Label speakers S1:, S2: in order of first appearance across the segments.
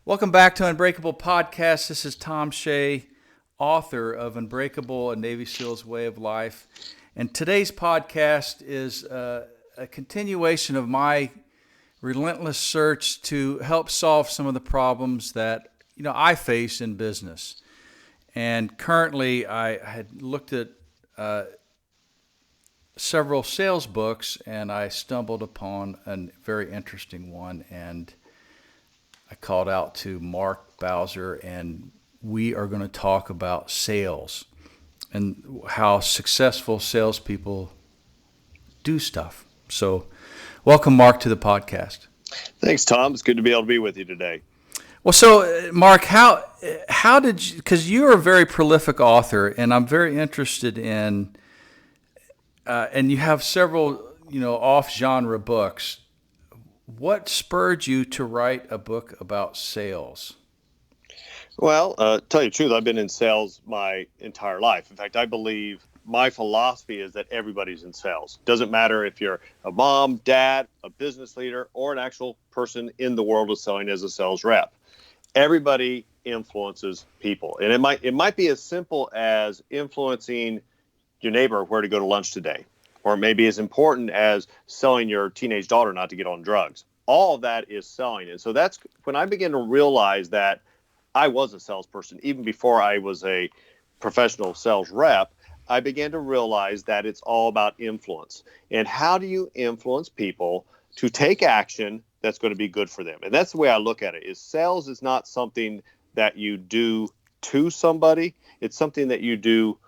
S1: Welcome back to Unbreakable Podcast. This is Thom Shea, author of Unbreakable, A Navy SEAL's Way of Life. And today's podcast is a continuation of my relentless search to help solve some of the problems that I face in business. And currently, I had looked at several sales books, and I stumbled upon a very interesting one, and I called out to Mark Bowser, and we are going to talk about sales and how successful salespeople do stuff. So welcome, Mark, to the podcast.
S2: Thanks, Tom. It's good to be able to be with you today.
S1: Well, so Mark, how did you, because you're a very prolific author, and I'm very interested in, and you have several, off-genre books. What spurred you to write a book about sales?
S2: Well, tell you the truth, I've been in sales my entire life. In fact, I believe my philosophy is that everybody's in sales. Doesn't matter if you're a mom, dad, a business leader, or an actual person in the world of selling as a sales rep. Everybody influences people. And it might be as simple as influencing your neighbor where to go to lunch today. Or maybe as important as selling your teenage daughter not to get on drugs. All of that is selling. And so that's when I began to realize that I was a salesperson. Even before I was a professional sales rep, I began to realize that it's all about influence. And how do you influence people to take action that's going to be good for them? And that's the way I look at it, is sales is not something that you do to somebody. It's something that you do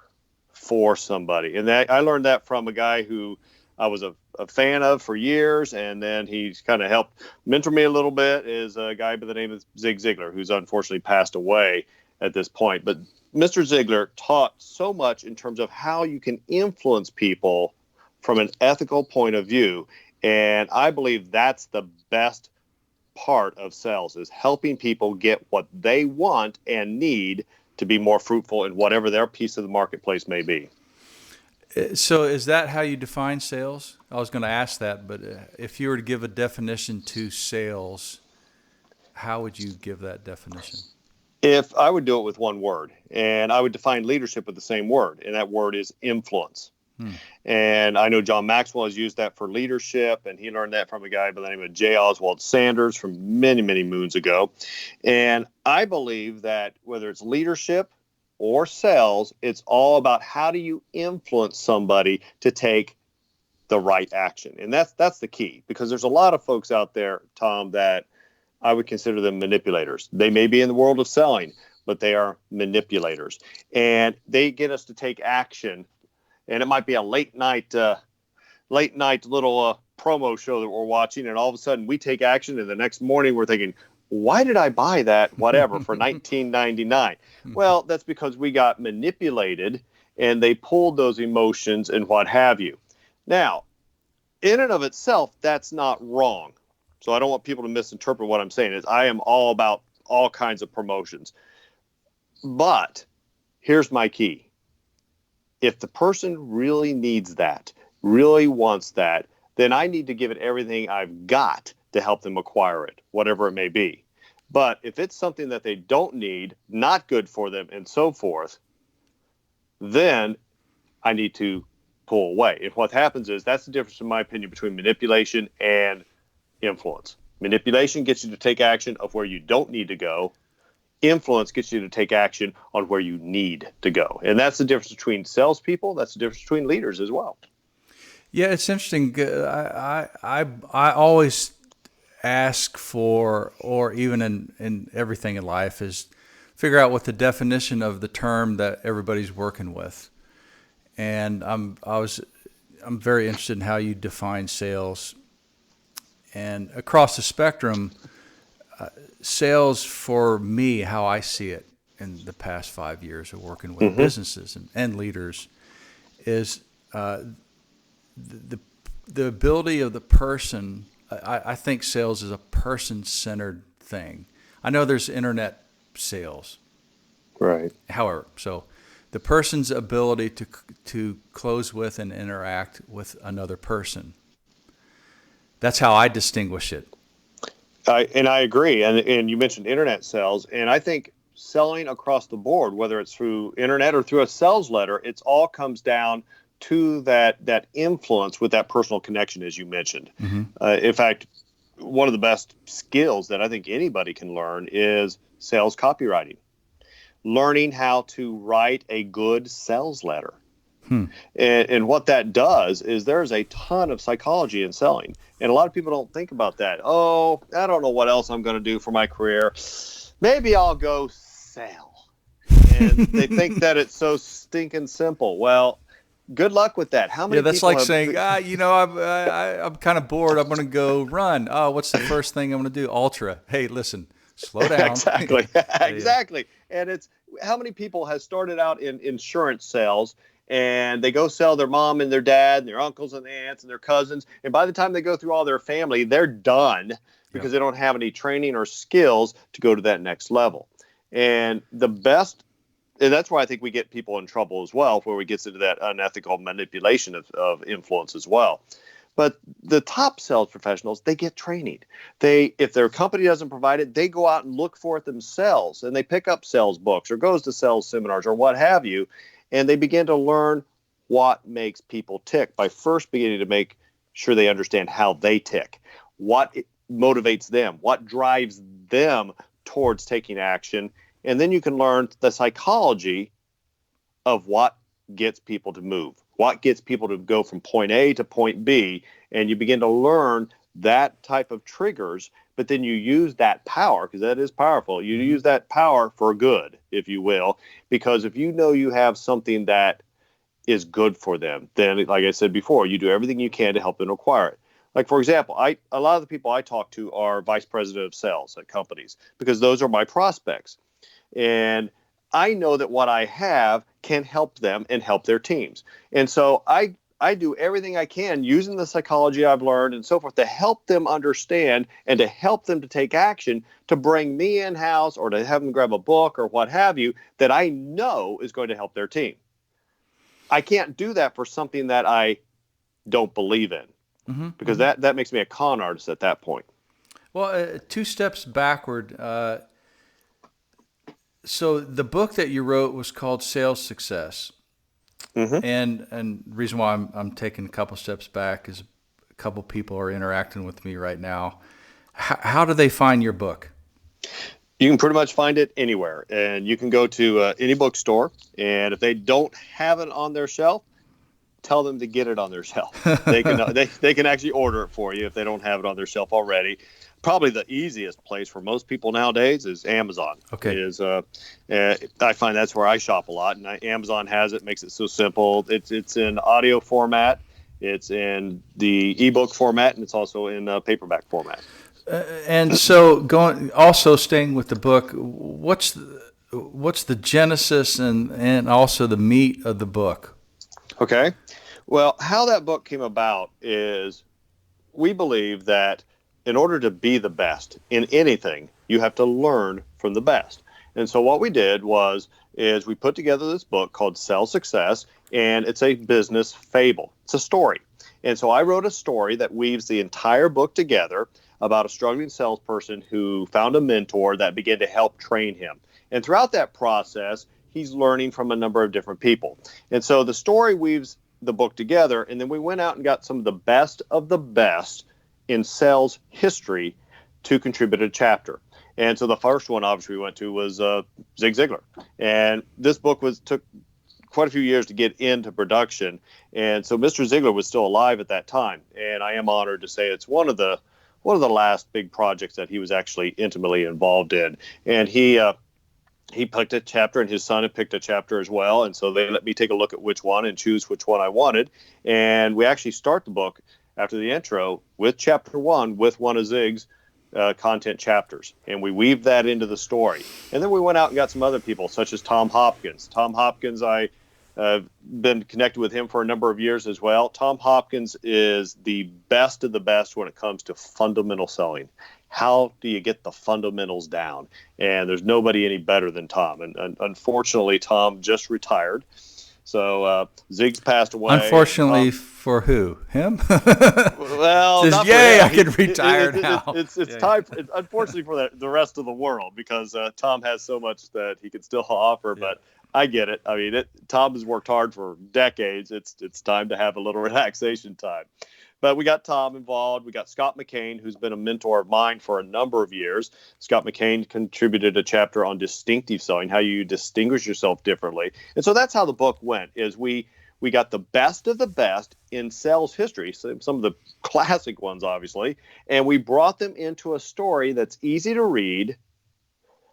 S2: for somebody. And that I learned that from a guy who I was a fan of for years, and then he's kind of helped mentor me a little bit, is a guy by the name of Zig Ziglar, who's unfortunately passed away at this point. But Mr. Ziglar taught so much in terms of how you can influence people from an ethical point of view. And I believe that's the best part of sales, is helping people get what they want and need to be more fruitful in whatever their piece of the marketplace may be.
S1: So is that how you define sales? I was going to ask that, but if you were to give a definition to sales, how would you give that definition?
S2: If I would do it with one word, and I would define leadership with the same word, and that word is influence. And I know John Maxwell has used that for leadership, and he learned that from a guy by the name of J. Oswald Sanders from many, many moons ago. And I believe that whether it's leadership or sales, it's all about how do you influence somebody to take the right action. And that's the key, because there's a lot of folks out there, Tom, that I would consider them manipulators. They may be in the world of selling, but they are manipulators. And they get us to take action. And it might be a late night little promo show that we're watching, and all of a sudden we take action, and the next morning we're thinking, why did I buy that whatever for $19.99? Well, that's because we got manipulated, and they pulled those emotions and what have you. Now, in and of itself, that's not wrong. So I don't want people to misinterpret what I'm saying. Is I am all about all kinds of promotions. But here's my key. If the person really needs that, really wants that, then I need to give it everything I've got to help them acquire it, whatever it may be. But if it's something that they don't need, not good for them, and so forth, then I need to pull away. And what happens is, that's the difference, in my opinion, between manipulation and influence. Manipulation gets you to take action of where you don't need to go. Influence gets you to take action on where you need to go. And that's the difference between salespeople. That's the difference between leaders as well.
S1: Yeah, it's interesting. I always ask for, or even in everything in life, is figure out what the definition of the term that everybody's working with. And I'm very interested in how you define sales. And across the spectrum, sales for me, how I see it in the past 5 years of working with businesses and leaders, is the ability of the person. I think sales is a person-centered thing. I know there's internet sales,
S2: right?
S1: However, so the person's ability to close with and interact with another person. That's how I distinguish it.
S2: I agree. And you mentioned internet sales, and I think selling across the board, whether it's through internet or through a sales letter, it's all comes down to that influence with that personal connection, as you mentioned.
S1: Mm-hmm.
S2: In fact, one of the best skills that I think anybody can learn is sales copywriting, learning how to write a good sales letter.
S1: Hmm.
S2: And what that does is there's a ton of psychology in selling. And a lot of people don't think about that. Oh, I don't know what else I'm going to do for my career. Maybe I'll go sell. And they think that it's so stinking simple. Well, good luck with that. How
S1: Yeah,
S2: many
S1: that's
S2: people
S1: like
S2: have
S1: saying, I'm kind of bored. I'm going to go run. Oh, what's the first thing I'm going to do? Ultra. Hey, listen, slow down.
S2: Exactly.
S1: Yeah.
S2: Exactly. And it's how many people have started out in insurance sales and they go sell their mom and their dad and their uncles and aunts and their cousins. And by the time they go through all their family, they're done
S1: Yeah.
S2: because they don't have any training or skills to go to that next level. And that's why I think we get people in trouble as well, where we get into that unethical manipulation of influence as well. But the top sales professionals, they get training. If their company doesn't provide it, they go out and look for it themselves, and they pick up sales books or goes to sales seminars or what have you, and they begin to learn what makes people tick by first beginning to make sure they understand how they tick, what motivates them, what drives them towards taking action, and then you can learn the psychology of what gets people to move, what gets people to go from point A to point B, and you begin to learn that type of triggers, but then you use that power, because that is powerful. You use that power for good, if you will, because if you know you have something that is good for them, then, like I said before, you do everything you can to help them acquire it. Like, for example, a lot of the people I talk to are vice president of sales at companies because those are my prospects. And I know that what I have can help them and help their teams. And so I do everything I can using the psychology I've learned and so forth to help them understand and to help them to take action to bring me in-house or to have them grab a book or what have you that I know is going to help their team. I can't do that for something that I don't believe in because that makes me a con artist at that point.
S1: Well, two steps backward. So the book that you wrote was called Sales Success.
S2: Mm-hmm.
S1: And the reason why I'm taking a couple steps back is a couple people are interacting with me right now. How do they find your book?
S2: You can pretty much find it anywhere, and you can go to any bookstore, and if they don't have it on their shelf, tell them to get it on their shelf. They can they can actually order it for you if they don't have it on their shelf already. Probably the easiest place for most people nowadays is Amazon.
S1: Okay.
S2: I find that's where I shop a lot, and Amazon has it, makes it so simple. It's in audio format, it's in the ebook format, and it's also in paperback format.
S1: And so staying with the book, what's the genesis and also the meat of the book?
S2: Okay. Well, how that book came about is we believe that in order to be the best in anything, you have to learn from the best. And so what we did is we put together this book called Sell Success, and it's a business fable. It's a story. And so I wrote a story that weaves the entire book together about a struggling salesperson who found a mentor that began to help train him. And throughout that process, he's learning from a number of different people. And so the story weaves the book together, and then we went out and got some of the best in sales history to contribute a chapter. And so the first one, obviously, we went to was Zig Ziglar. And this book took quite a few years to get into production. And so Mr. Ziglar was still alive at that time. And I am honored to say it's one of the last big projects that he was actually intimately involved in. And he picked a chapter, and his son had picked a chapter as well. And so they let me take a look at which one and choose which one I wanted. And we actually start the book after the intro with chapter 1 with one of Zig's content chapters. And we weaved that into the story. And then we went out and got some other people, such as Tom Hopkins. Tom Hopkins, I've been connected with him for a number of years as well. Tom Hopkins is the best of the best when it comes to fundamental selling. How do you get the fundamentals down? And there's nobody any better than Tom. And unfortunately, Tom just retired. So Zig's passed away.
S1: Unfortunately for who? Him?
S2: Well,
S1: Says,
S2: not for
S1: yay,
S2: him.
S1: I can retire now.
S2: It's time. Unfortunately for the rest of the world, because Thom has so much that he can still offer.
S1: Yeah.
S2: But I get it. I mean, Thom has worked hard for decades. It's time to have a little relaxation time. But we got Thom involved. We got Scott McCain, who's been a mentor of mine for a number of years. Scott McCain contributed a chapter on distinctive selling, how you distinguish yourself differently. And so that's how the book went, is we got the best of the best in sales history, some of the classic ones, obviously, and we brought them into a story that's easy to read,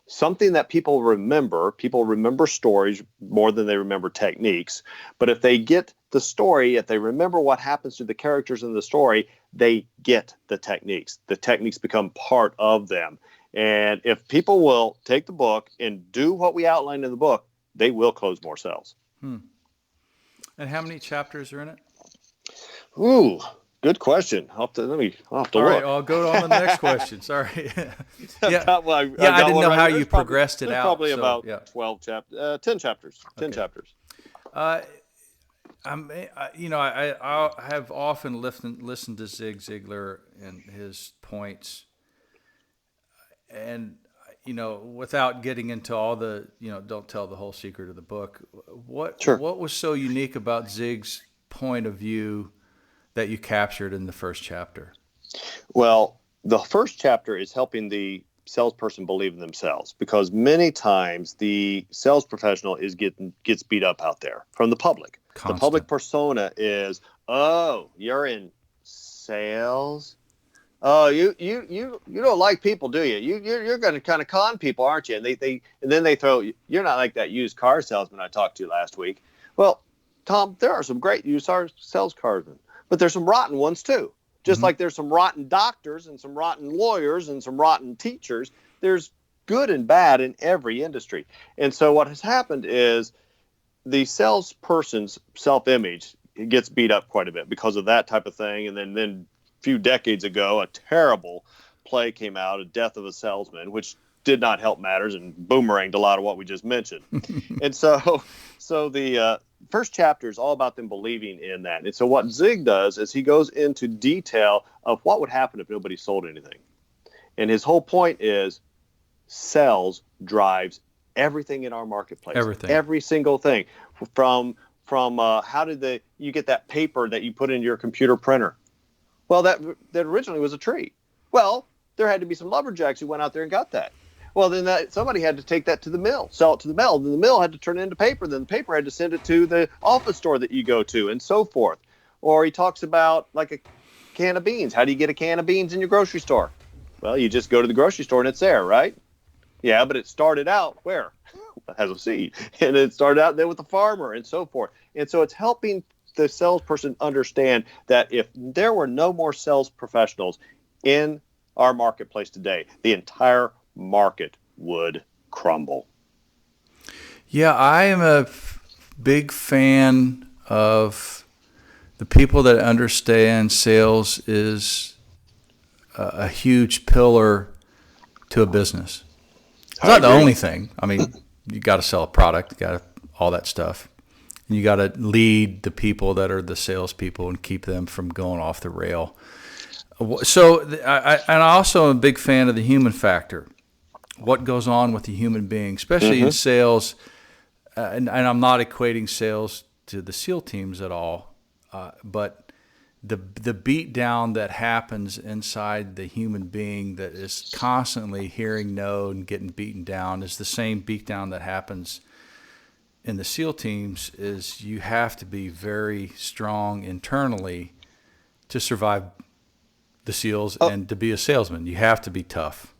S2: something that people remember. People remember stories more than they remember techniques. But if they get the story, if they remember what happens to the characters in the story, they get the techniques. The techniques become part of them. And if people will take the book and do what we outlined in the book, they will close more sales.
S1: And how many chapters are in it?
S2: Ooh, good question. I'll have to look.
S1: All right, I'll go on to the next question. Sorry. I didn't know how you progressed it out.
S2: Probably
S1: so,
S2: about 12 chapters, 10 chapters. 10 chapters.
S1: I have often listened to Zig Ziglar and his points, and without getting into all the, don't tell the whole secret of the book. What was so unique about Zig's point of view that you captured in the first chapter?
S2: Well, the first chapter is helping the salesperson believe in themselves, because many times the sales professional gets beat up out there from the public.
S1: Constant.
S2: The public persona is, oh, you're in sales. Oh, you don't like people, do you? You're going to kind of con people, aren't you? And then they throw, you're not like that used car salesman I talked to last week. Well, Thom, there are some great used car sales salesmen, but there's some rotten ones too. Just like there's some rotten doctors and some rotten lawyers and some rotten teachers. There's good and bad in every industry. And so what has happened is the salesperson's self-image gets beat up quite a bit because of that type of thing. And then a few decades ago, a terrible play came out, A Death of a Salesman, which did not help matters and boomeranged a lot of what we just mentioned. And so the first chapter is all about them believing in that. And so what Zig does is he goes into detail of what would happen if nobody sold anything. And his whole point is sales drives everything in our marketplace.
S1: Everything.
S2: Every single thing. From how did you get that paper that you put in your computer printer? Well, that originally was a tree. Well, there had to be some lumberjacks who went out there and got that. Well, then somebody had to take that to the mill, sell it to the mill. Then the mill had to turn it into paper. Then the paper had to send it to the office store that you go to, and so forth. Or he talks about like a can of beans. How do you get a can of beans in your grocery store? Well, you just go to the grocery store and it's there, right? Yeah, but it started out where? As a seed. And it started out there with the farmer and so forth. And so it's helping the salesperson understand that if there were no more sales professionals in our marketplace today, the entire market would crumble.
S1: Yeah, I am a big fan of the people that understand sales is a huge pillar to a business. It's not the only thing. I mean, you got to sell a product, you got to all that stuff. And you got to lead the people that are the salespeople and keep them from going off the rail. So I also am a big fan of the human factor. What goes on with the human being, especially in sales, and I'm not equating sales to the SEAL teams at all, but the beat down that happens inside the human being that is constantly hearing no and getting beaten down is the same beat down that happens in the SEAL teams. Is you have to be very strong internally to survive the SEALs and to be a salesman. You have to be tough.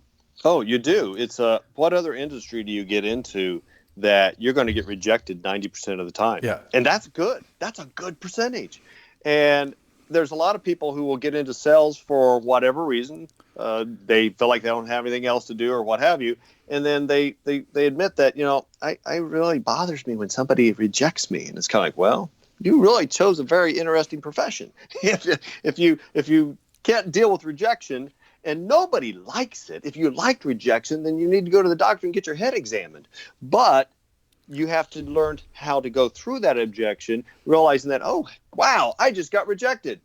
S2: Oh, you do. It's what other industry do you get into that you're going to get rejected 90% of the time?
S1: Yeah.
S2: And that's good. That's a good percentage. And there's a lot of people who will get into sales for whatever reason. They feel like they don't have anything else to do or what have you. And then they admit that, I really bothers me when somebody rejects me. And it's kind of like, well, you really chose a very interesting profession. If you can't deal with rejection, and nobody likes it. If you liked rejection, then you need to go to the doctor and get your head examined. But you have to learn how to go through that objection, realizing that, oh, wow, I just got rejected.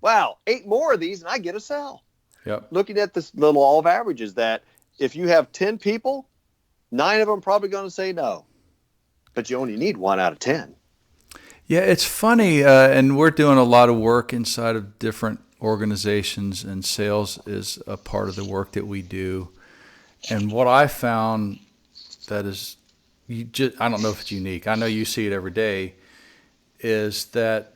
S2: Wow, 8 more of these and I get a sell.
S1: Yep.
S2: Looking at this the law of averages, that if you have 10 people, 9 of them are probably going to say no, but you only need 1 out of 10.
S1: Yeah, it's funny, and we're doing a lot of work inside of different organizations, and sales is a part of the work that we do. And what I found that is, I don't know if it's unique. I know you see it every day, is that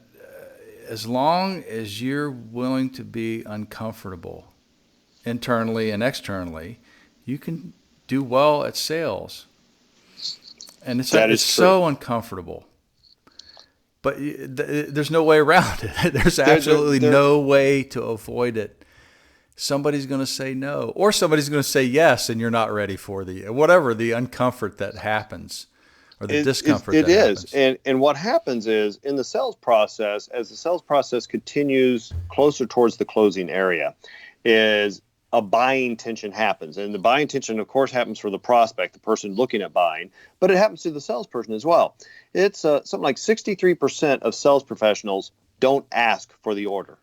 S1: as long as you're willing to be uncomfortable internally and externally, you can do well at sales. And it's so uncomfortable. But there's no way around it. There's absolutely no way to avoid it. Somebody's going to say no, or somebody's going to say yes, and you're not ready for the uncomfort that happens, or the discomfort that happens.
S2: It is. And what happens is, in the sales process, as the sales process continues closer towards the closing area, is a buying tension happens. And the buying tension, of course, happens for the prospect, the person looking at buying, but it happens to the salesperson as well. It's something like 63% of sales professionals don't ask for the order.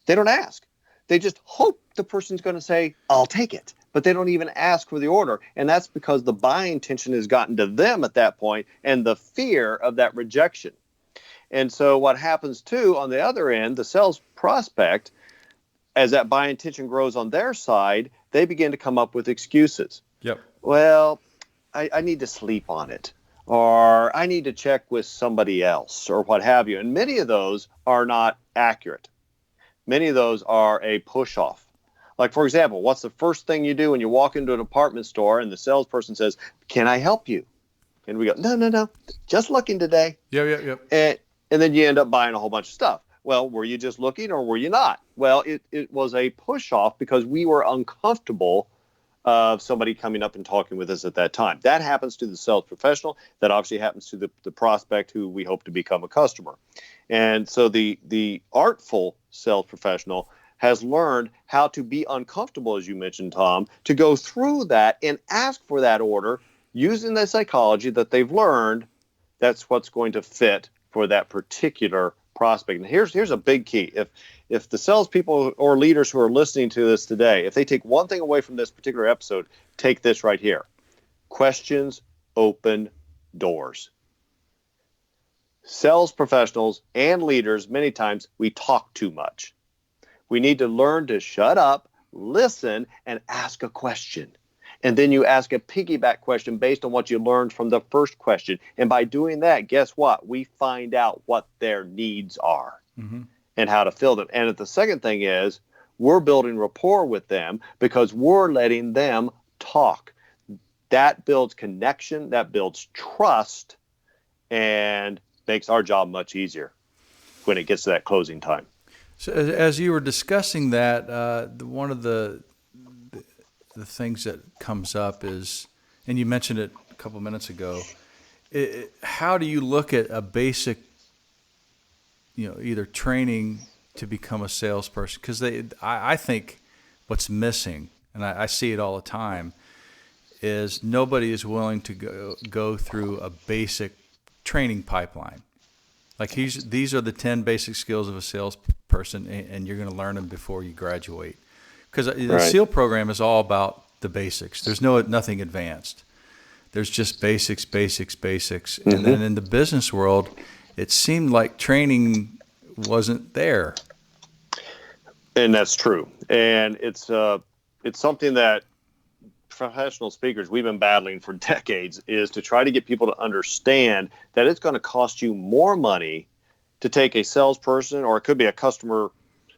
S2: They don't ask. They just hope the person's going to say, I'll take it. But they don't even ask for the order. And that's because the buying tension has gotten to them at that point, and the fear of that rejection. And so what happens too, on the other end, the sales prospect, as that buying tension grows on their side, they begin to come up with excuses.
S1: Yep.
S2: Well, I need to sleep on it, or I need to check with somebody else, or what have you. And many of those are not accurate. Many of those are a push-off. Like, for example, what's the first thing you do when you walk into a department store and the salesperson says, can I help you? And we go, no, just looking today.
S1: Yep.
S2: And then you end up buying a whole bunch of stuff. Well, were you just looking, or were you not? Well, it was a push-off because we were uncomfortable of somebody coming up and talking with us at that time. That happens to the sales professional. That obviously happens to the prospect who we hope to become a customer. And so the artful sales professional has learned how to be uncomfortable, as you mentioned, Tom, to go through that and ask for that order using the psychology that they've learned. That's what's going to fit for that particular prospect. And here's a big key. If the salespeople or leaders who are listening to this today, if they take one thing away from this particular episode, take this right here. Questions open doors. Sales professionals and leaders, many times, we talk too much. We need to learn to shut up, listen, and ask a question. And then you ask a piggyback question based on what you learned from the first question. And by doing that, guess what? We find out what their needs are and how to fill them. And the second thing is, we're building rapport with them because we're letting them talk. That builds connection, that builds trust, and makes our job much easier when it gets to that closing time.
S1: So as you were discussing that, one of the things that comes up is, and you mentioned it a couple minutes ago, how do you look at a basic, either training to become a salesperson? Because I think what's missing, and I see it all the time, is nobody is willing to go through a basic training pipeline. Like these are the 10 basic skills of a salesperson, and you're going to learn them before you graduate. Because the SEAL program is all about the basics. There's nothing advanced. There's just basics. And then in the business world, it seemed like training wasn't there.
S2: And that's true. And it's something that professional speakers, we've been battling for decades, is to try to get people to understand that it's going to cost you more money to take a salesperson, or it could be a customer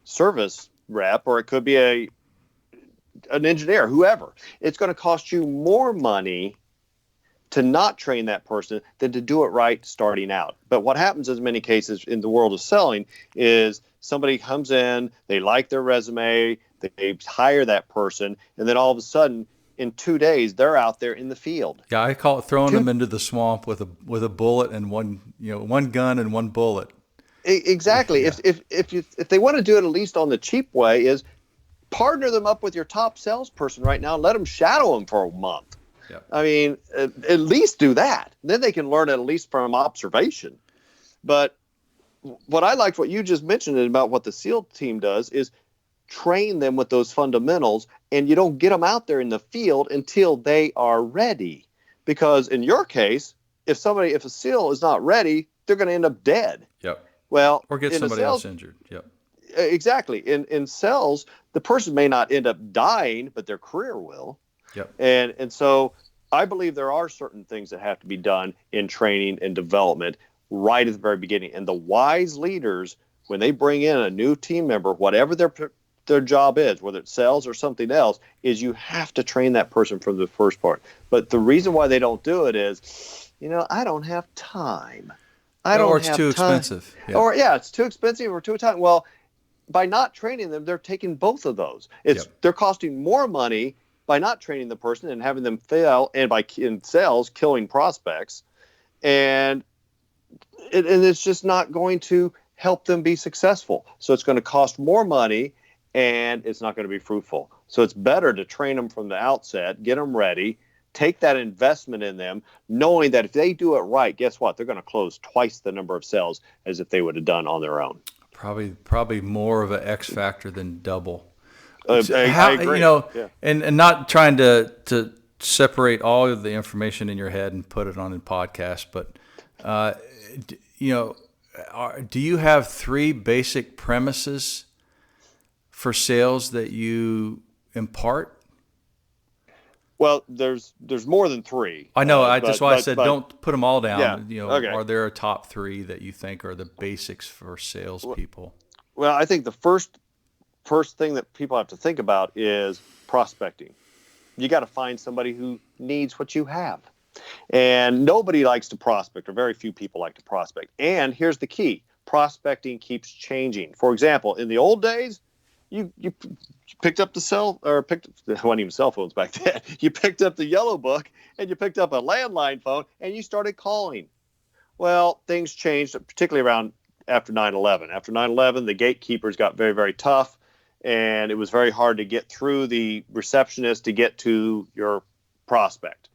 S2: service rep, or it could be an engineer, whoever. It's going to cost you more money to not train that person than to do it right starting out. But what happens in many cases in the world of selling is somebody comes in, they like their resume, they hire that person, and then all of a sudden, in 2 days, they're out there in the field.
S1: Yeah, I call it throwing them into the swamp with a bullet and one gun and one bullet.
S2: Exactly.
S1: Yeah.
S2: If they want to do it at least on the cheap way, is partner them up with your top salesperson right now and let them shadow them for a month.
S1: Yep.
S2: I mean, at least do that. Then they can learn at least from observation. But what I liked what you just mentioned about what the SEAL team does is train them with those fundamentals, and you don't get them out there in the field until they are ready. Because in your case, if a SEAL is not ready, they're going to end up dead.
S1: Yep.
S2: Well,
S1: Or get
S2: in a
S1: somebody
S2: sales,
S1: else injured. Yep.
S2: exactly. In sales, the person may not end up dying, but their career will.
S1: Yep.
S2: And so I believe there are certain things that have to be done in training and development right at the very beginning. And the wise leaders, when they bring in a new team member, whatever their job is, whether it's sales or something else, is you have to train that person from the first part. But the reason why they don't do it is, I don't have time.
S1: Or it's too expensive.
S2: Yeah. Or it's too expensive or too time. Well, by not training them, they're taking both of those. They're costing more money by not training the person and having them fail, and in sales killing prospects, and it's just not going to help them be successful. So it's going to cost more money, and it's not going to be fruitful. So it's better to train them from the outset, get them ready, take that investment in them, knowing that if they do it right, guess what? They're going to close twice the number of sales as if they would have done on their own.
S1: Probably more of an X factor than double.
S2: I agree.
S1: And not trying to separate all of the information in your head and put it on a podcast, but do you have 3 basic premises for sales that you impart?
S2: Well, there's more than 3.
S1: I know. That's why I said don't put them all down.
S2: Yeah, okay.
S1: Are there a top 3 that you think are the basics for salespeople?
S2: Well, I think the first thing that people have to think about is prospecting. You got to find somebody who needs what you have. And nobody likes to prospect, or very few people like to prospect. And here's the key. Prospecting keeps changing. For example, in the old days, you picked up there weren't even cell phones back then. You picked up the yellow book and you picked up a landline phone and you started calling. Well, things changed, particularly around after 9/11. After 9/11, the gatekeepers got very, very tough, and it was very hard to get through the receptionist to get to your prospect.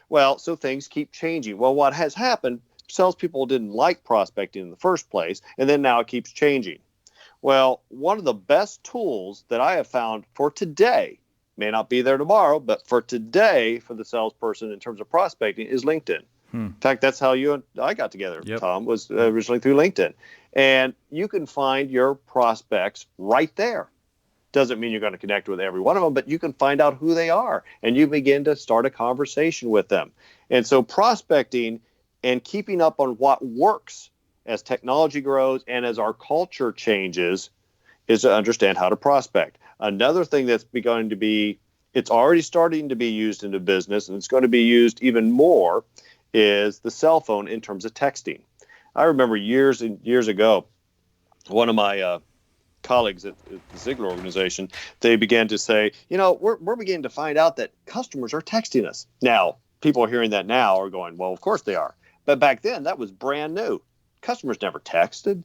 S2: Well, so things keep changing. Well, what has happened, salespeople didn't like prospecting in the first place, and then now it keeps changing. Well, one of the best tools that I have found for today, may not be there tomorrow, but for today, for the salesperson in terms of prospecting, is LinkedIn. In fact, that's how you and I got together,
S1: Yep.
S2: Tom, was originally through LinkedIn. And you can find your prospects right there. Doesn't mean you're going to connect with every one of them, but you can find out who they are, and you begin to start a conversation with them. And so prospecting and keeping up on what works as technology grows and as our culture changes is to understand how to prospect. Another thing that's begun to be, it's already starting to be used into business, and it's going to be used even more, is the cell phone in terms of texting. I remember years and years ago, one of my colleagues at the Ziglar organization, they began to say, we're beginning to find out that customers are texting us. Now, people are hearing that now are going, well, of course they are. But back then, that was brand new. Customers never texted.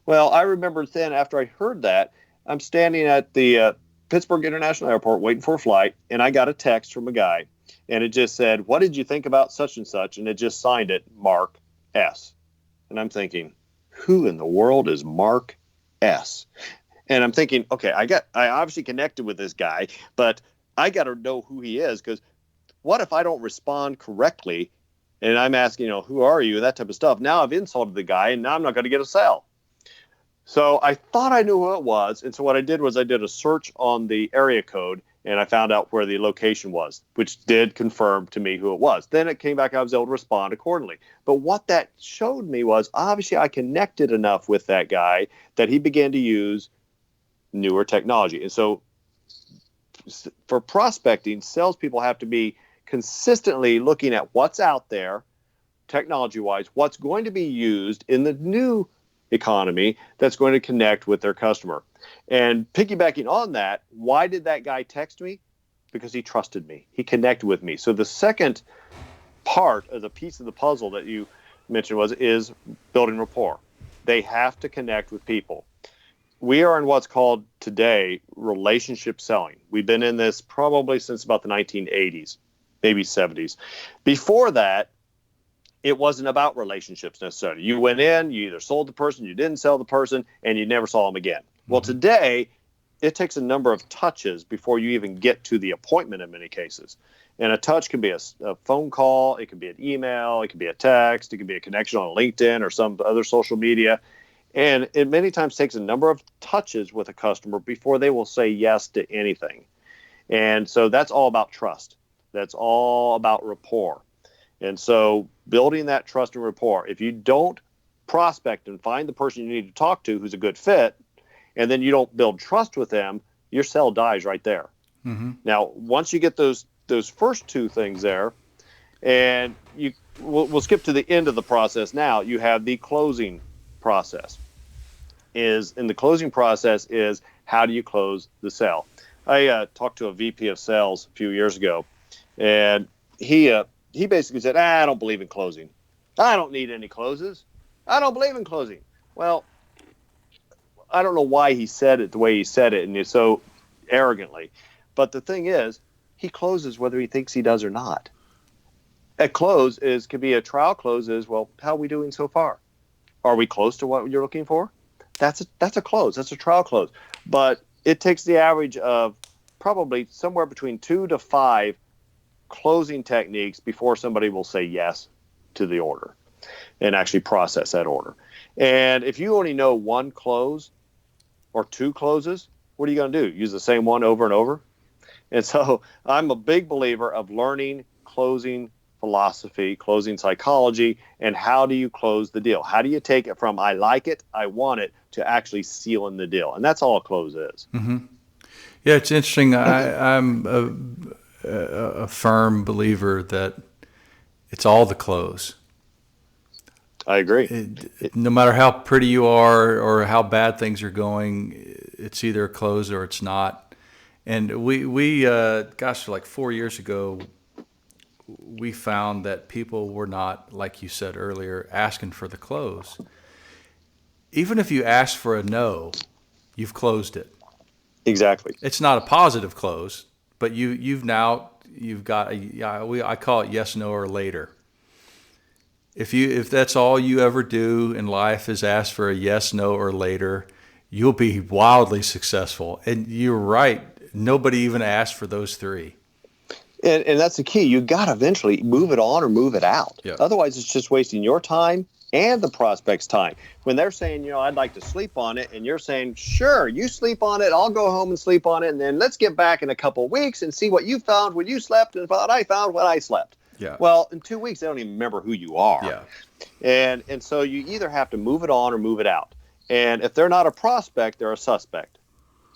S2: Well, I remember then after I heard that, I'm standing at the Pittsburgh International Airport waiting for a flight, and I got a text from a guy, and it just said, what did you think about such and such? And it just signed it, Mark S. And I'm thinking, who in the world is Mark S? And I'm thinking, okay, I obviously connected with this guy, but I got to know who he is, because what if I don't respond correctly and I'm asking, who are you, that type of stuff. Now I've insulted the guy, and now I'm not going to get a sale. So I thought I knew who it was. And so what I did was I did a search on the area code, and I found out where the location was, which did confirm to me who it was. Then it came back, I was able to respond accordingly. But what that showed me was obviously I connected enough with that guy that he began to use newer technology. And so for prospecting, salespeople have to be consistently looking at what's out there technology-wise, what's going to be used in the new economy that's going to connect with their customer. And piggybacking on that, why did that guy text me? Because he trusted me. He connected with me. So the second part of the piece of the puzzle that you mentioned is building rapport. They have to connect with people. We are in what's called today relationship selling. We've been in this probably since about the 1980s. maybe 70s. Before that, it wasn't about relationships necessarily. You went in, you either sold the person, you didn't sell the person, and you never saw them again. Well, today, it takes a number of touches before you even get to the appointment in many cases. And a touch can be a phone call, it can be an email, it can be a text, it can be a connection on LinkedIn or some other social media. And it many times takes a number of touches with a customer before they will say yes to anything. And so that's all about trust. That's all about rapport. And so building that trust and rapport, if you don't prospect and find the person you need to talk to who's a good fit, and then you don't build trust with them, your sale dies right there. Now, once you get those first two things there, and we'll skip to the end of the process now, you have the closing process. In the closing process is how do you close the sale? I talked to a VP of sales a few years ago, and he basically said, I don't believe in closing. I don't need any closes. I don't believe in closing. Well, I don't know why he said it the way he said it, and so arrogantly. But the thing is, he closes whether he thinks he does or not. A close could be a trial close is, well, how are we doing so far? Are we close to what you're looking for? That's a close. That's a trial close. But it takes the average of probably somewhere between 2 to 5 closing techniques before somebody will say yes to the order and actually process that order. And if you only know one close or two closes, what are you going to do? Use the same one over and over? And so I'm a big believer of learning closing philosophy, closing psychology, and how do you close the deal? How do you take it from I like it, I want it, to actually sealing the deal? And that's all a close is.
S1: Yeah, it's interesting. I'm a firm believer that it's all the close.
S2: I agree.
S1: No matter how pretty you are or how bad things are going, it's either a close or it's not. And we gosh, like 4 years ago, we found that people were not, like you said earlier, asking for the close. Even if you ask for a no, you've closed it.
S2: Exactly.
S1: It's not a positive close, but you've got I call it yes, no, or later. If that's all you ever do in life is ask for a yes, no, or later, you'll be wildly successful. And you're right. Nobody even asked for those three.
S2: And that's the key. You got to eventually move it on or move it out.
S1: Yeah.
S2: Otherwise, it's just wasting your time and the prospect's time. When they're saying, I'd like to sleep on it, and you're saying, sure, you sleep on it, I'll go home and sleep on it, and then let's get back in a couple of weeks and see what you found when you slept and what I found when I slept.
S1: Yeah.
S2: Well, in 2 weeks, they don't even remember who you are.
S1: Yeah.
S2: And so you either have to move it on or move it out. And if they're not a prospect, they're a suspect.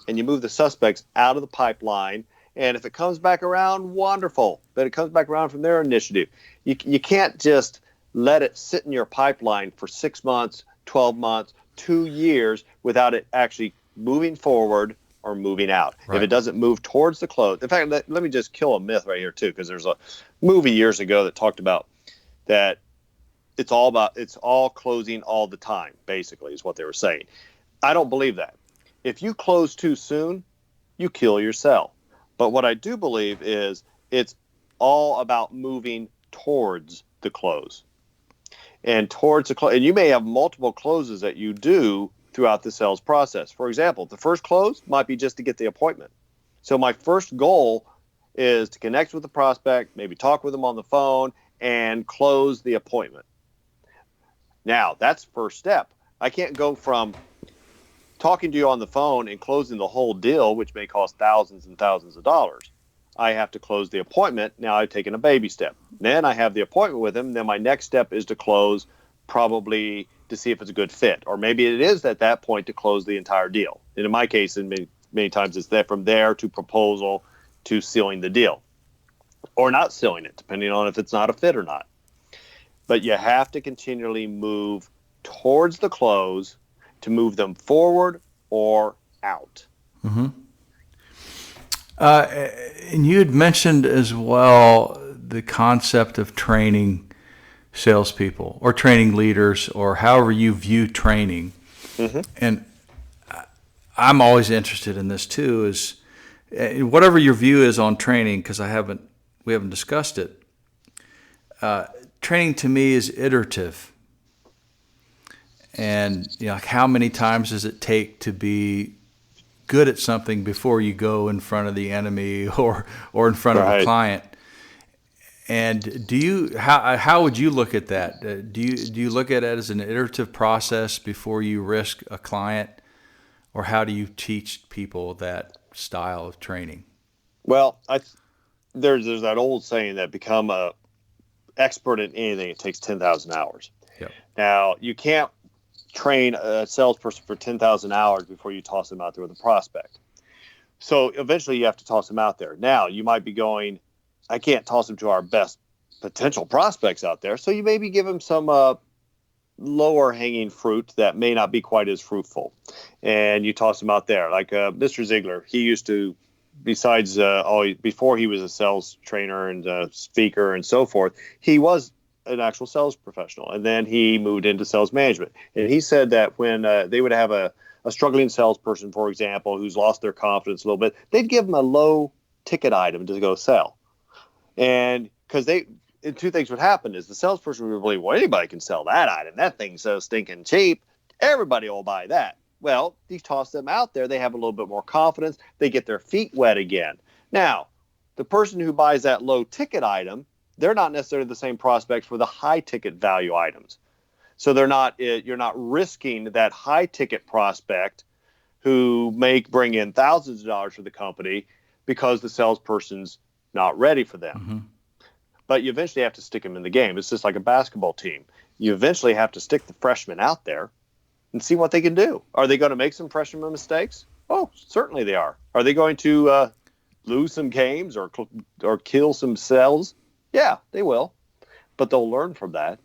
S2: And you move the suspects out of the pipeline. And if it comes back around, wonderful. But it comes back around from their initiative. You can't just let it sit in your pipeline for 6 months, 12 months, 2 years without it actually moving forward or moving out.
S1: Right.
S2: If it doesn't move towards the close. In fact, let me just kill a myth right here, too, because there's a movie years ago that talked about that it's all closing all the time, basically, is what they were saying. I don't believe that. If you close too soon, you kill your sale. But what I do believe is it's all about moving towards the close. And towards the close, and you may have multiple closes that you do throughout the sales process. For example, the first close might be just to get the appointment. So my first goal is to connect with the prospect, maybe talk with them on the phone, and close the appointment. Now, that's first step. I can't go from talking to you on the phone and closing the whole deal, which may cost thousands and thousands of dollars. I have to close the appointment. Now I've taken a baby step. Then I have the appointment with him. Then my next step is to close, probably to see if it's a good fit. Or maybe it is at that point to close the entire deal. And in my case, and many times it's that from there to proposal to sealing the deal. Or not sealing it, depending on if it's not a fit or not. But you have to continually move towards the close to move them forward or out.
S1: Mm-hmm. And you had mentioned as well the concept of training salespeople or training leaders or however you view training.
S2: Mm-hmm.
S1: And I'm always interested in this too, is whatever your view is on training, because I haven't we haven't discussed it. Training to me is iterative. And like how many times does it take to be good at something before you go in front of the enemy or in front of a client? And how would you look at that? Do you look at it as an iterative process before you risk a client, or how do you teach people that style of training?
S2: Well, there's that old saying that become a expert in anything, it takes 10,000 hours.
S1: Yep.
S2: Now, you can't train a salesperson for 10,000 hours before you toss them out there with a prospect. So eventually you have to toss them out there. Now, you might be going, I can't toss them to our best potential prospects out there. So you maybe give them some lower hanging fruit that may not be quite as fruitful. And you toss them out there. Like Mr. Ziglar, he used to, besides before he was a sales trainer and speaker and so forth, he was an actual sales professional. And then he moved into sales management. And he said that when they would have a struggling salesperson, for example, who's lost their confidence a little bit, they'd give them a low ticket item to go sell. And because two things would happen is the salesperson would believe, well, anybody can sell that item. That thing's so stinking cheap. Everybody will buy that. Well, you toss them out there, they have a little bit more confidence. They get their feet wet again. Now, the person who buys that low ticket item, they're not necessarily the same prospects for the high ticket value items. So you're not risking that high ticket prospect who may bring in thousands of dollars for the company because the salesperson's not ready for them.
S1: Mm-hmm.
S2: But you eventually have to stick them in the game. It's just like a basketball team. You eventually have to stick the freshmen out there and see what they can do. Are they going to make some freshman mistakes? Oh, certainly they are. Are they going to lose some games or kill some cells? Yeah, they will. But they'll learn from that.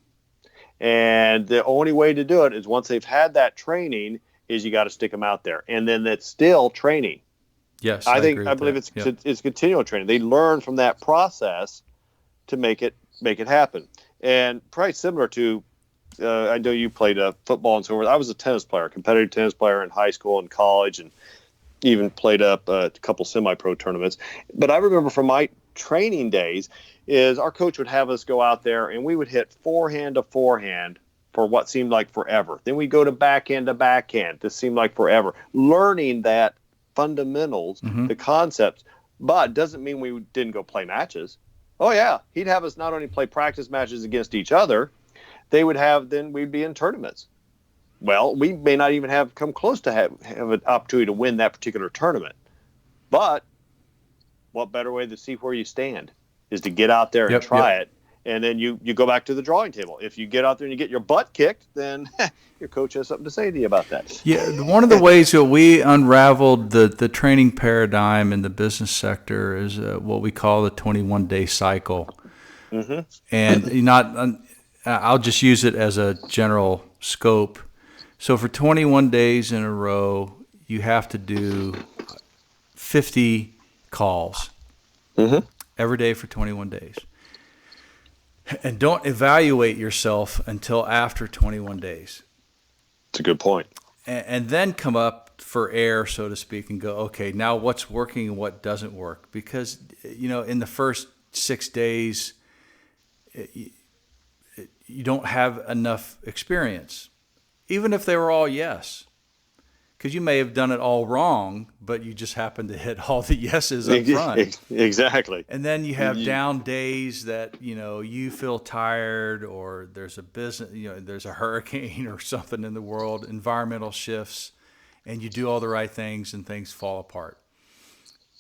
S2: And the only way to do it is once they've had that training is you got to stick them out there. And then that's still training.
S1: Yes,
S2: I believe it's continual training. They learn from that process to make it happen. And probably similar to, I know you played football and so forth. I was a tennis player, competitive tennis player in high school and college, and even played up a couple semi-pro tournaments. But I remember from my training days is our coach would have us go out there and we would hit forehand to forehand for what seemed like forever. Then we'd go to backhand to backhand. This seemed like forever. Learning that fundamentals,
S1: mm-hmm.
S2: the concepts, but doesn't mean we didn't go play matches. Oh yeah, he'd have us not only play practice matches against each other, then we'd be in tournaments. Well, we may not even have come close to have an opportunity to win that particular tournament. But what better way to see where you stand is to get out there and try it. And then you go back to the drawing table. If you get out there and you get your butt kicked, then your coach has something to say to you about that.
S1: Yeah, one of the ways that we unraveled the training paradigm in the business sector is what we call the 21-day cycle.
S2: Mm-hmm.
S1: And I'll just use it as a general scope. So for 21 days in a row, you have to do 50 calls
S2: mm-hmm.
S1: every day for 21 days. And don't evaluate yourself until after 21 days.
S2: That's a good point.
S1: And then come up for air, so to speak, and go, okay, now what's working and what doesn't work? Because, in the first 6 days, you don't have enough experience, even if they were all yes. Because you may have done it all wrong, but you just happen to hit all the yeses up front.
S2: Exactly.
S1: And then you have down days that, you feel tired, or there's a business, there's a hurricane or something in the world, environmental shifts, and you do all the right things and things fall apart.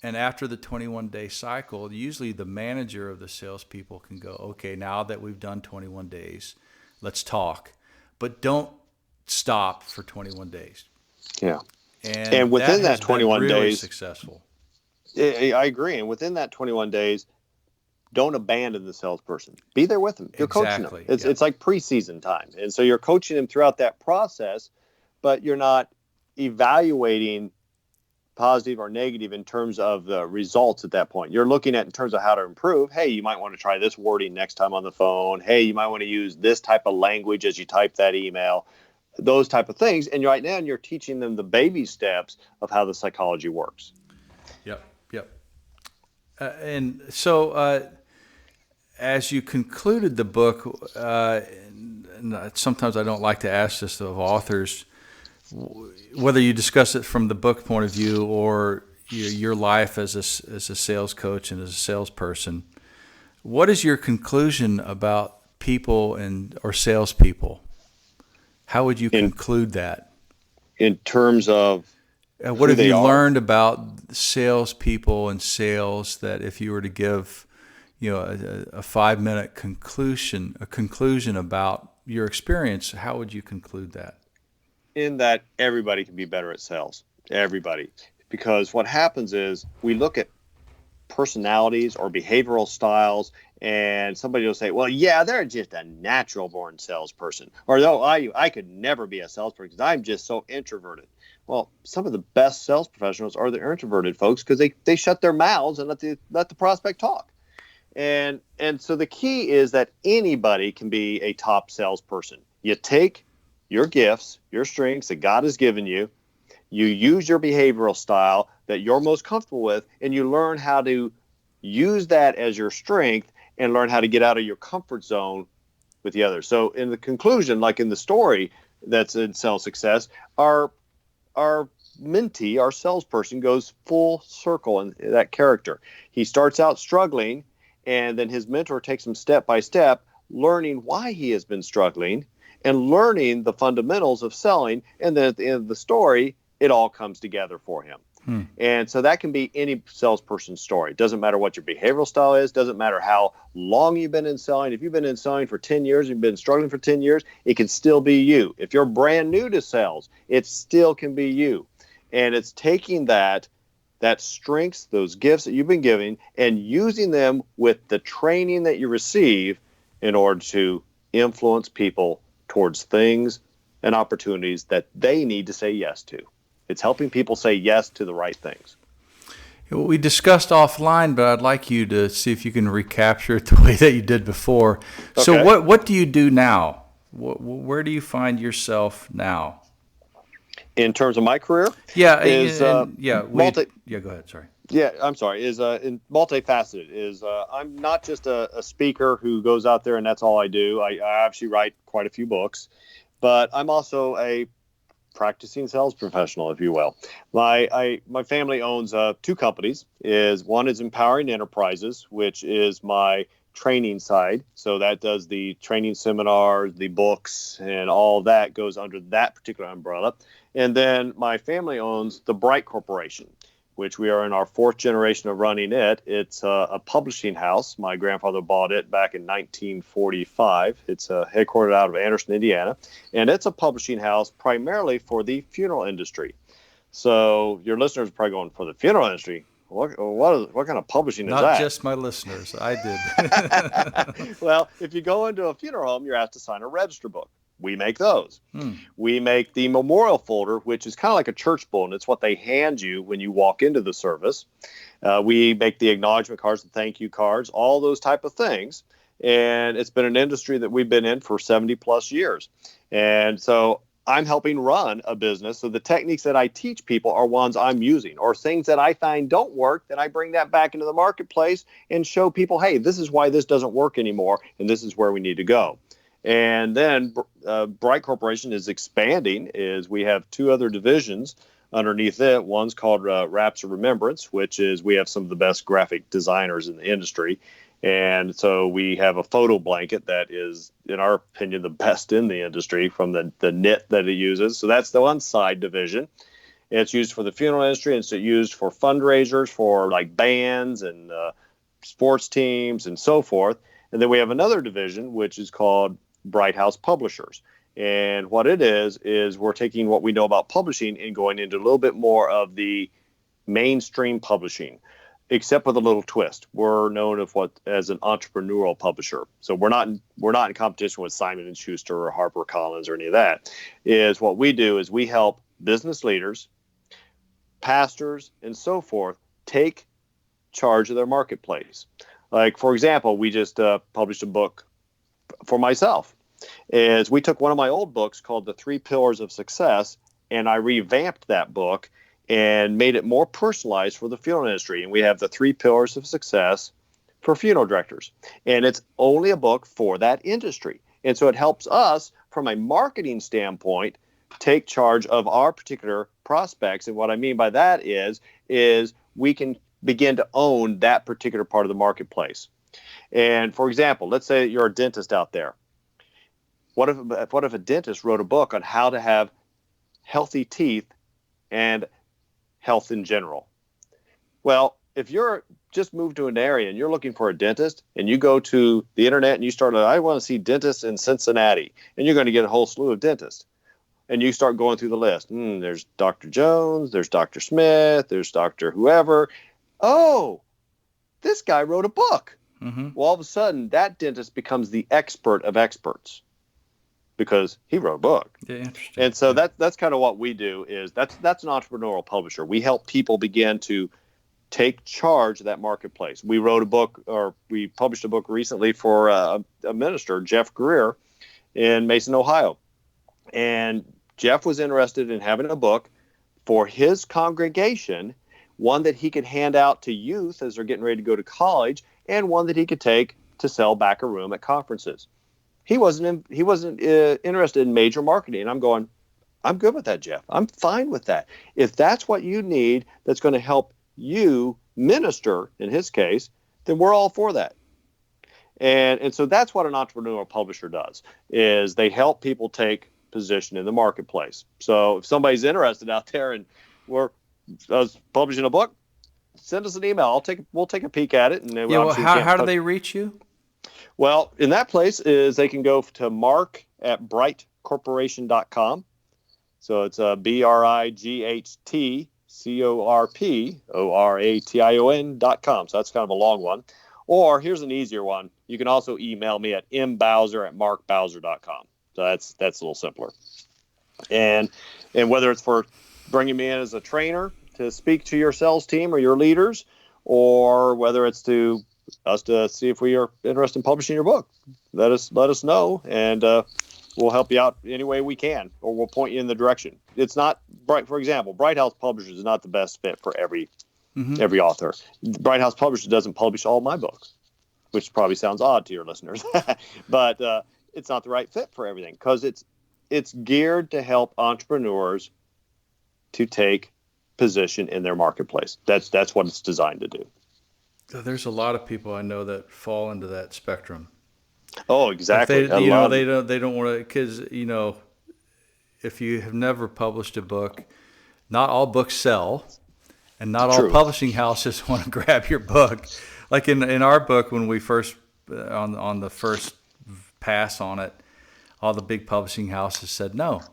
S1: And after the 21-day cycle, usually the manager of the salespeople can go, okay, now that we've done 21 days, let's talk. But don't stop for 21 days.
S2: Yeah.
S1: And
S2: within that 21
S1: really
S2: days,
S1: successful.
S2: I agree. And within that 21 days, don't abandon the salesperson. Be there with them. You're coaching them. It's like preseason time. And so you're coaching them throughout that process, but you're not evaluating positive or negative in terms of the results at that point. You're looking at in terms of how to improve. Hey, you might want to try this wording next time on the phone. Hey, you might want to use this type of language as you type that email. Those type of things. And right now you're teaching them the baby steps of how the psychology works.
S1: Yep. And so as you concluded the book, and sometimes I don't like to ask this of authors, whether you discuss it from the book point of view or your life as a sales coach and as a salesperson. What is your conclusion about people or salespeople? How would you conclude that?
S2: In terms of
S1: what have you learned about salespeople and sales that if you were to give, a 5-minute conclusion about your experience, how would you conclude that?
S2: In that everybody can be better at sales, everybody, because what happens is we look at personalities or behavioral styles, and somebody will say, well, yeah, they're just a natural born salesperson, or no, I could never be a salesperson because I'm just so introverted. Well, some of the best sales professionals are the introverted folks because they shut their mouths and let the prospect talk. And so the key is that anybody can be a top salesperson. You take your gifts, your strengths that God has given you, you use your behavioral style that you're most comfortable with, and you learn how to use that as your strength and learn how to get out of your comfort zone with the others. So in the conclusion, like in the story that's in Sales Success, our mentee, our salesperson, goes full circle in that character. He starts out struggling, and then his mentor takes him step by step, learning why he has been struggling and learning the fundamentals of selling. And then at the end of the story, it all comes together for him. And so that can be any salesperson's story. It doesn't matter what your behavioral style is. Doesn't matter how long you've been in selling. If you've been in selling for 10 years, you've been struggling for 10 years, it can still be you. If you're brand new to sales, it still can be you. And it's taking that strengths, those gifts that you've been giving, and using them with the training that you receive in order to influence people towards things and opportunities that they need to say yes to. It's helping people say yes to the right things.
S1: We discussed offline, but I'd like you to see if you can recapture it the way that you did before. Okay. So what do you do now? Where do you find yourself now?
S2: In terms of my career?
S1: Yeah. Go ahead. Sorry.
S2: Yeah, I'm sorry. In multifaceted. I'm not just a speaker who goes out there and that's all I do. I actually write quite a few books, but I'm also a practicing sales professional, if you will. My family owns 2 companies. One is Empowering Enterprises, which is my training side. So that does the training seminars, the books, and all that goes under that particular umbrella. And then my family owns the Bright Corporation, which we are in our 4th generation of running it. It's a publishing house. My grandfather bought it back in 1945. It's headquartered out of Anderson, Indiana, and it's a publishing house primarily for the funeral industry. So your listeners are probably going, for the funeral industry? What kind of publishing is that?
S1: Not just my listeners. I did.
S2: Well, if you go into a funeral home, you're asked to sign a register book. We make those. We make the memorial folder, which is kind of like a church bulletin. It's what they hand you when you walk into the service. We make the acknowledgement cards, the thank you cards, all those type of things. And it's been an industry that we've been in for 70 plus years. And so I'm helping run a business. So the techniques that I teach people are ones I'm using, or things that I find don't work, then I bring that back into the marketplace and show people, hey, this is why this doesn't work anymore, and this is where we need to go. And then Bright Corporation is expanding. We have 2 other divisions underneath it. One's called Wraps of Remembrance, which is we have some of the best graphic designers in the industry. And so we have a photo blanket that is, in our opinion, the best in the industry from the knit that it uses. So that's the one side division. It's used for the funeral industry. It's used for fundraisers for like bands and sports teams and so forth. And then we have another division, which is called Bright House Publishers. And what it is we're taking what we know about publishing and going into a little bit more of the mainstream publishing, except with a little twist. We're known as an entrepreneurial publisher. So we're not in competition with Simon & Schuster or HarperCollins or any of that. What we do is we help business leaders, pastors, and so forth take charge of their marketplace. Like, for example, we just published a book for myself. We took one of my old books called The 3 Pillars of Success, and I revamped that book and made it more personalized for the funeral industry. And we have the 3 pillars of success for funeral directors. And it's only a book for that industry. And so it helps us from a marketing standpoint take charge of our particular prospects. And what I mean by that is we can begin to own that particular part of the marketplace. And for example, let's say you're a dentist out there. What if a dentist wrote a book on how to have healthy teeth and health in general? Well, if you're just moved to an area and you're looking for a dentist and you go to the internet and you start, I want to see dentists in Cincinnati, and you're going to get a whole slew of dentists. And you start going through the list. There's Dr. Jones, there's Dr. Smith, there's Dr. whoever. Oh, this guy wrote a book.
S1: Mm-hmm.
S2: Well, all of a sudden, that dentist becomes the expert of experts because he wrote a book.
S1: Yeah, interesting.
S2: And so that's kind of what we do. Is that's an entrepreneurial publisher. We help people begin to take charge of that marketplace. We wrote a book, or we published a book recently for a minister, Jeff Greer, in Mason, Ohio. And Jeff was interested in having a book for his congregation, one that he could hand out to youth as they're getting ready to go to college, and one that he could take to sell back a room at conferences. He wasn't interested in major marketing. And I'm going, I'm good with that, Jeff. I'm fine with that. If that's what you need, that's going to help you minister, in his case, then we're all for that. And so that's what an entrepreneurial publisher does, is they help people take position in the marketplace. So if somebody's interested out there and we're publishing a book, send us an email. We'll take a peek at it. And
S1: how do they reach you?
S2: Well, in that place is they can go to mark@brightcorporation.com. So it's BRIGHTCORPORATION.com. So that's kind of a long one. Or here's an easier one. You can also email me at mbowser@markbowser.com. So that's a little simpler. And whether it's for bringing me in as a trainer to speak to your sales team or your leaders, or whether it's to us to see if we are interested in publishing your book, let us know, and we'll help you out any way we can, or we'll point you in the direction. It's not Bright, for example, Bright House Publishers is not the best fit for every author. Bright House Publishers doesn't publish all my books, which probably sounds odd to your listeners, but it's not the right fit for everything, because it's geared to help entrepreneurs to take position in their marketplace. That's what it's designed to do.
S1: There's a lot of people I know that fall into that spectrum.
S2: Oh, exactly.
S1: They don't want to, because if you have never published a book, not all books sell, and not all publishing houses want to grab your book. Like in our book, when we first on the first pass on it, all the big publishing houses said no.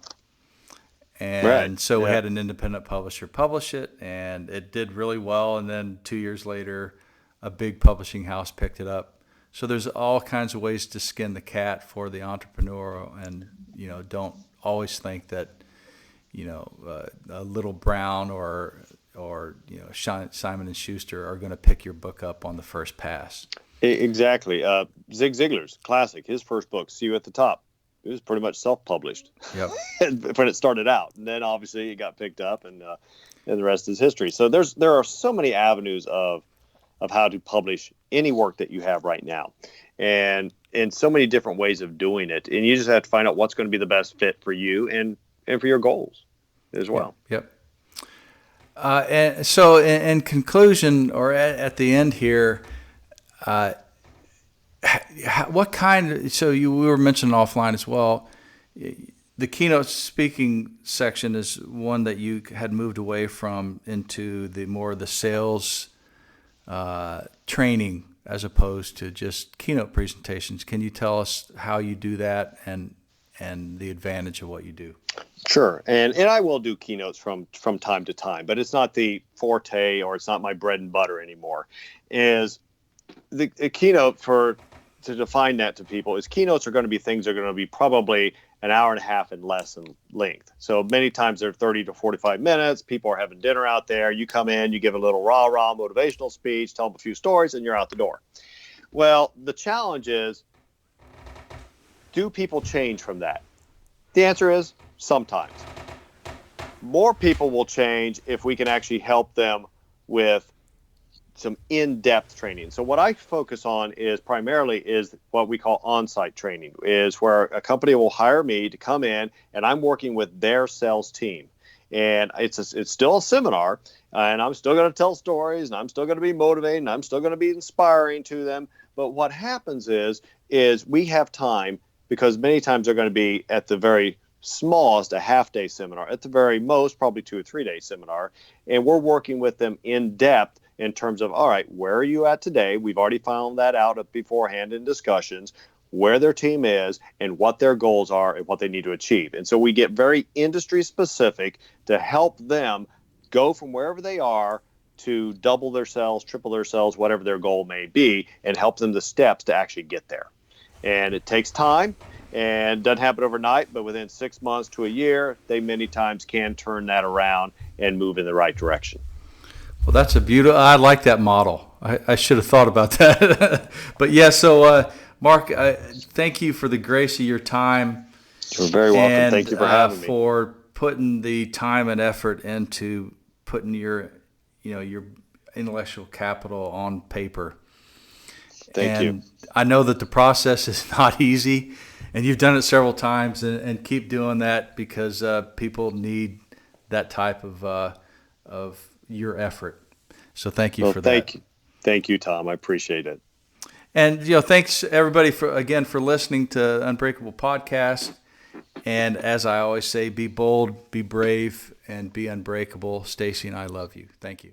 S1: And so we had an independent publisher publish it, and it did really well. And then 2 years later, a big publishing house picked it up. So there's all kinds of ways to skin the cat for the entrepreneur, and don't always think that a Little Brown or Simon and Schuster are going to pick your book up on the first pass.
S2: Exactly. Zig Ziglar's classic, his first book, See You at the Top. It was pretty much self-published. Yep. When it started out, and then obviously it got picked up, and the rest is history. So there are so many avenues of how to publish any work that you have right now, and so many different ways of doing it. And you just have to find out what's going to be the best fit for you and for your goals as well.
S1: Yep. And so in conclusion, or at the end here, what kind? So we were mentioning offline as well. The keynote speaking section is one that you had moved away from into the sales training, as opposed to just keynote presentations. Can you tell us how you do that and the advantage of what you do?
S2: Sure. And I will do keynotes from time to time, but it's not the forte, or it's not my bread and butter anymore. Is the keynote, to define that to people, is keynotes are going to be things that are going to be probably an hour and a half and less in length. So many times they're 30 to 45 minutes. People are having dinner out there. You come in, you give a little rah-rah motivational speech, tell them a few stories, and you're out the door. Well, the challenge is, do people change from that? The answer is sometimes. More people will change if we can actually help them with some in-depth training. So what I focus on is primarily is what we call on-site training, is where a company will hire me to come in and I'm working with their sales team. And it's still a seminar, and I'm still going to tell stories, and I'm still going to be motivating, and I'm still going to be inspiring to them. But what happens is we have time, because many times they're going to be at the very smallest a half-day seminar, at the very most probably 2 or 3 day seminar, and we're working with them in depth in terms of, all right, where are you at today? We've already found that out beforehand in discussions, where their team is and what their goals are and what they need to achieve. And so we get very industry specific to help them go from wherever they are to double their sales, triple their sales, whatever their goal may be, and help them the steps to actually get there. And it takes time and doesn't happen overnight, but within 6 months to a year, they many times can turn that around and move in the right direction.
S1: Well, that's a beautiful. I like that model. I should have thought about that. But yeah, so Mark, thank you for the grace of your time.
S2: You're very welcome.
S1: And,
S2: thank you for having me.
S1: For putting the time and effort into putting your intellectual capital on paper.
S2: Thank you.
S1: I know that the process is not easy, and you've done it several times, and keep doing that, because people need that type of your effort. So thank you for that.
S2: Thank you, Tom. I appreciate it.
S1: And thanks everybody for listening to Unbreakable Podcast. And as I always say, be bold, be brave, and be unbreakable. Stacy and I love you. Thank you.